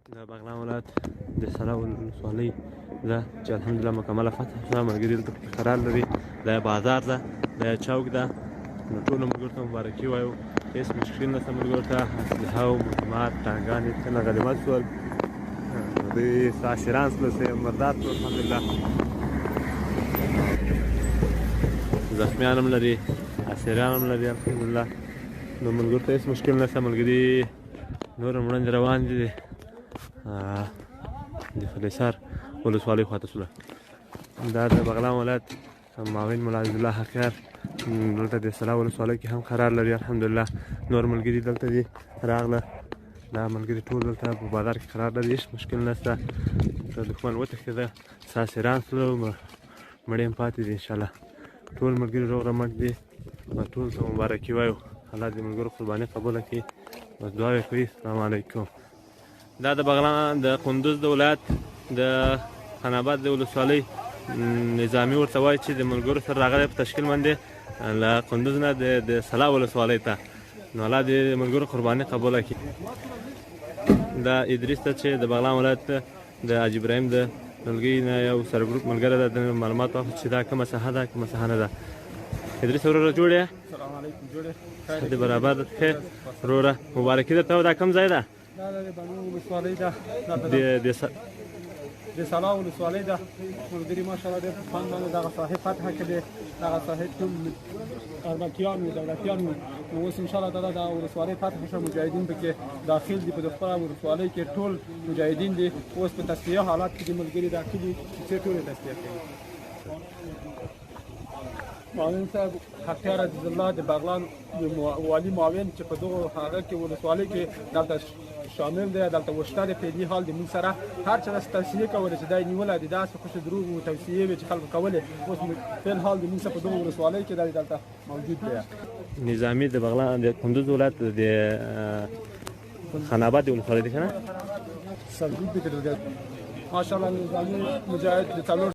د بغلان ولایت د سره ولسوالۍ ده چې الحمدلله مکمله فتح شوه. ملګري دلته قرار لري. دا بازار ده، دا چوک ده. نو ټولو ملګرو ته مبارکي وایو. هېڅ مشکل نشته ملګرو ته. اسلحه او مهمات ټانګانې څنګه غنیمت شول. دوی اسیران شول، مردار شول الحمدلله. زخمیان هم لري، اسیران هم لري الحمدلله. نو ملګرو ته هېڅ مشکل نشته. ملګري نور هم وړاندې روان دي د فلیسار ولسوالۍ خواته شوله. دا د بغلان ولایت معاون ملا عزیزالله حقیار دلته د سره ولسوالۍ کې هم قرار لري الحمدلله. نور ملګري دلته دي راغله. دا ملګري ټول دلته په بازار کې قرار لري. هېڅ مشکل نشته. دښمن وتښتېده، اسیران شولو، مړي هم پاتې دي. انشاءالله ټول ملګري روغ رمټ دي. ټول ته مبارکي وایو. الله د ملګرو قرباني قبوله کړي. بس دعا کوي. السلام علیکم. دا د بغلان د کندوز د ولایت د خان آباد د ولسوالۍ نظامي ورته وایي چې د ملګرو سره راغلی په تشکیل باندې له کندوز نه د سلا ولسوالۍ ته. نو الله د ملګرو قرباني قبوله کړي. دا ادریس ته چې د بغلان ولایت د حاجي ابراهیم د ټولګۍ نه یو سرګروپ ملګری ده. د معلومات واخلو چې دا کومه ساحه ده کومه ساحه نه ده. ادریس وروره جوړ یې؟ سلام علیکم. جوړ یې؟ برابر ښه وروره. مبارکي درته. دا کوم ځای ده؟ دا د بنو ولسوالۍ ده، د سلا ولسوالۍ ده. ملګري ماشاءالله ډېر په خوند باندې دغه ساحې فتح کړې. دغه ساحې ټول اربکیان وو، دولتیان وو. نو اوس انشاءالله تعالی دا ولسوالۍ فتح شوه. مجاهدین پکې داخل دي. په خپله ولسوالۍ کې ټول مجاهدین دي. اوس په تصفیه حالات کې دي. ملګري دا کلي کوڅې ټولې تصفیه کوي. معاون صاحب حقیار عزیزالله د بغلان والي معاون چې په دغه هغه کې ولسوالۍ کې دلته شامل دی. دلته وشته د فعلي حال د موږ سره هر چا داسې توصیې کولې چې دا یې نیولی دي. داسې خوش دروغ و توصیې وې چې خلکو کولې. اوس فعل حال د موږ سره په دغه ولسوالۍ کې دا دلته موجود دی. نظامي د بغلان د کندوز ولایت د خان آباد د ولسوالۍ دی که نه؟ سرګروپ دی که ماشاءالله نظامي مجاهد د څلور